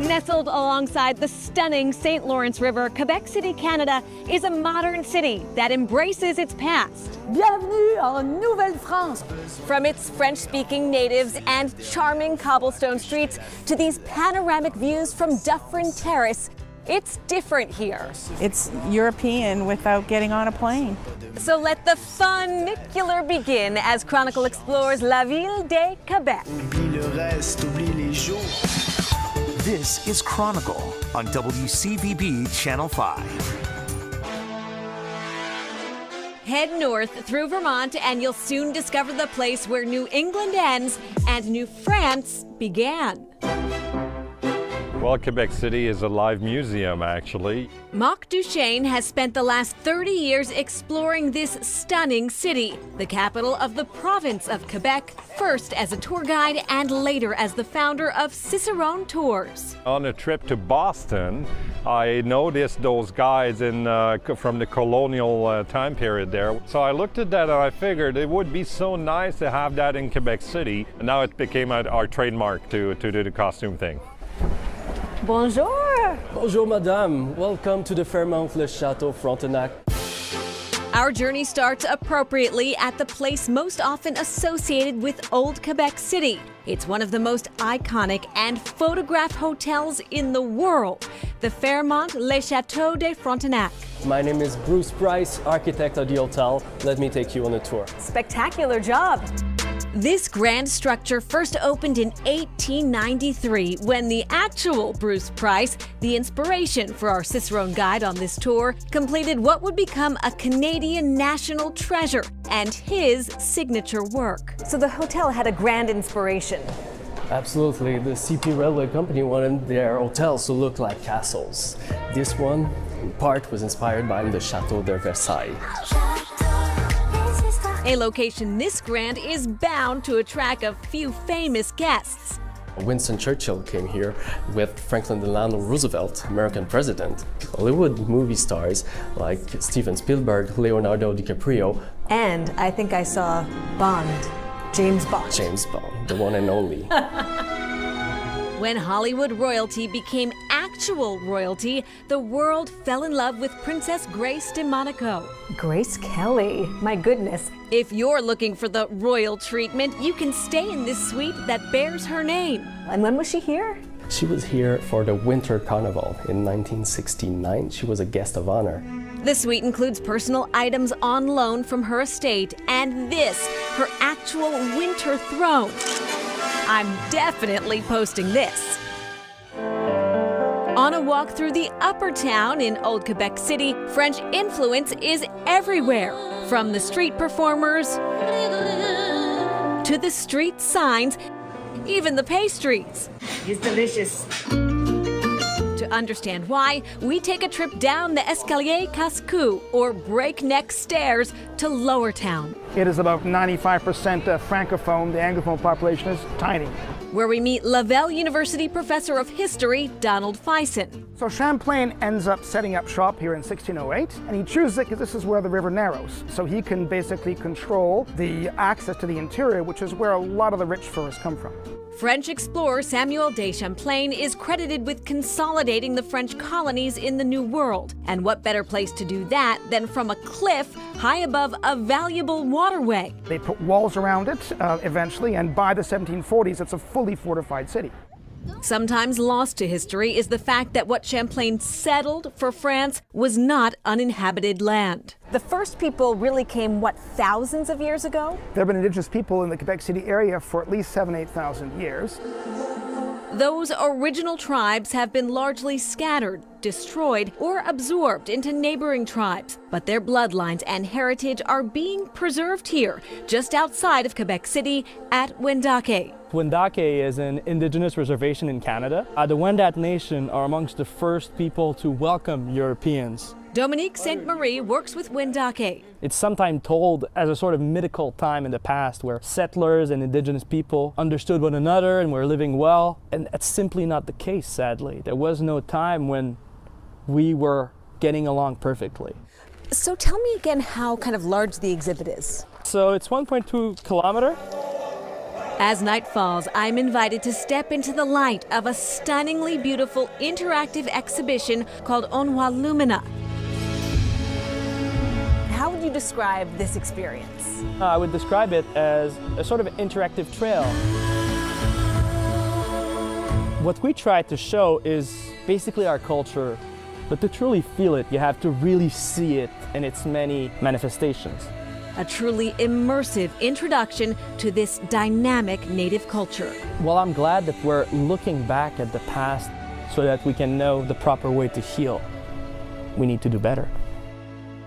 Nestled alongside the stunning St. Lawrence River, Quebec City, Canada is a modern city that embraces its past. Bienvenue en Nouvelle-France. From its French-speaking natives and charming cobblestone streets to these panoramic views from Dufferin Terrace, it's different here. It's European without getting on a plane. So let the funicular begin as Chronicle explores La Ville de Quebec. This is Chronicle on WCVB Channel 5. Head north through Vermont and you'll soon discover the place where New England ends and New France began. Well, Quebec City is a live museum, actually. Marc Duchesne has spent the last 30 years exploring this stunning city, the capital of the province of Quebec, first as a tour guide and later as the founder of Cicerone Tours. On a trip to Boston, I noticed those guides from the colonial time period there. So I looked at that and I figured it would be so nice to have that in Quebec City. And now it became our trademark to do the costume thing. Bonjour! Bonjour, madame. Welcome to the Fairmont Le Château Frontenac. Our journey starts appropriately at the place most often associated with Old Quebec City. It's one of the most iconic and photographed hotels in the world, the Fairmont Le Château de Frontenac. My name is Bruce Price, architect of the hotel. Let me take you on a tour. Spectacular job! This grand structure first opened in 1893 when the actual Bruce Price, the inspiration for our Cicerone guide on this tour, completed what would become a Canadian national treasure and his signature work. So the hotel had a grand inspiration. Absolutely. The CP Railway Company wanted their hotels to look like castles. This one, in part, was inspired by the Château de Versailles. A location this grand is bound to attract a few famous guests. Winston Churchill came here with Franklin Delano Roosevelt, American president. Hollywood movie stars like Steven Spielberg, Leonardo DiCaprio. And I think I saw Bond, James Bond. James Bond, the one and only. When Hollywood royalty became actual royalty, the world fell in love with Princess Grace de Monaco. Grace Kelly, my goodness. If you're looking for the royal treatment, you can stay in this suite that bears her name. And when was she here? She was here for the Winter Carnival in 1969. She was a guest of honor. The suite includes personal items on loan from her estate, and this, her actual winter throne. I'm definitely posting this. On a walk through the upper town in Old Quebec City, French influence is everywhere, from the street performers to the street signs, even the pastries. It's delicious. To understand why, we take a trip down the Escalier Casse-Cou, or breakneck stairs, to Lower Town. It is about 95% francophone. The anglophone population is tiny. Where we meet Laval University professor of history, Donald Fison. So Champlain ends up setting up shop here in 1608, and he chooses it because this is where the river narrows. So he can basically control the access to the interior, which is where a lot of the rich furs come from. French explorer Samuel de Champlain is credited with consolidating the French colonies in the New World. And what better place to do that than from a cliff high above a valuable waterway? They put walls around it eventually, and by the 1740s, it's a fully fortified city. Sometimes lost to history is the fact that what Champlain settled for France was not uninhabited land. The first people really came, what, thousands of years ago? There have been indigenous people in the Quebec City area for at least 8,000 years. Those original tribes have been largely scattered, destroyed, or absorbed into neighboring tribes. But their bloodlines and heritage are being preserved here, just outside of Quebec City at Wendake. Wendake is an indigenous reservation in Canada. The Wendat Nation are amongst the first people to welcome Europeans. Dominique Sainte-Marie works with Wendake. It's sometimes told as a sort of mythical time in the past where settlers and indigenous people understood one another and were living well. And that's simply not the case, sadly. There was no time when we were getting along perfectly. So tell me again how kind of large the exhibit is. So it's 1.2 kilometer. As night falls, I'm invited to step into the light of a stunningly beautiful interactive exhibition called Onwa Lumina. How would you describe this experience? I would describe it as a sort of interactive trail. What we try to show is basically our culture, but to truly feel it, you have to really see it in its many manifestations. A truly immersive introduction to this dynamic native culture. Well, I'm glad that we're looking back at the past so that we can know the proper way to heal. We need to do better.